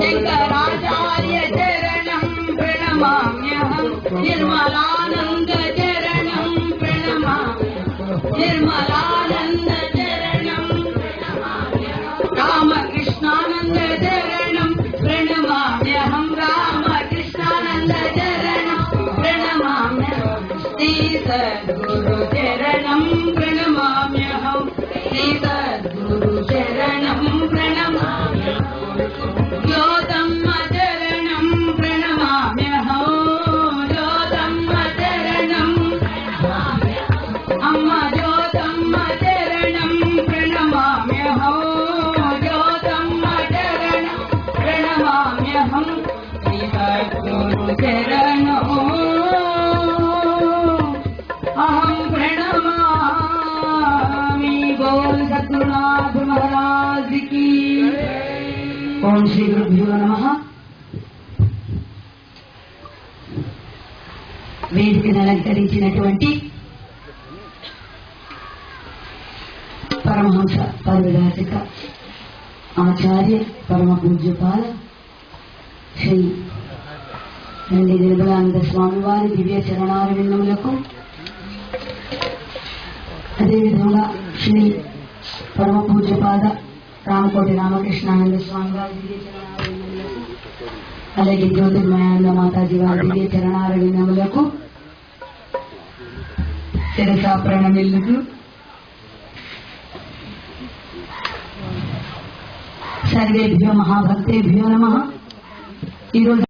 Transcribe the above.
शंकराचार्य चरणं प्रणमाम्यहं निर्मलानंद चरणं प्रणमाम्यहं निर्मलानंद चरणं प्रणमाम्यहं रामकृष्णानंद चरणं प्रणमाम्यहं रामकृष्णानंद चरणं प्रणमाम्यहं श्री सद्गुरु चरणं प्रणमाम्यहं श्री सद्गुरु चरणं प्रणमाम्यहं ज्योतम्म चरणं प्रणमाम्यहं ज्योतम्म चरणं अम्मा ज्योतम्म चरणं प्रणमाम्यहं ज्योतम्म चरणं प्रणमाम्यहं श्री सद्गुरु चरणं अहं प्रणमामि। बोल सद्गुरुनाथ महाराज की। ओम श्री गुरुभ्यो नमः। వేదికను అలంకరించినటువంటి పరమహంస పరివ్రాజక ఆచార్య పరమ పూజ్యపాద శ్రీ నంది నిర్మలానంద స్వామి వారి దివ్య చరణారవిందములకు, అదేవిధంగా శ్రీ పరమ పూజ్యపాద రామకోటి రామకృష్ణానంద స్వామి వారి దివ్య చరణారవిందములకు, అలాగే జ్యోతిర్మయానంద మాతాజీ వారి దివ్య చరణారవిందములకు శిరసా ప్రణమిల్లుతూ సర్వేభ్యో మహాభక్తేభ్యో నమః। ఈరోజు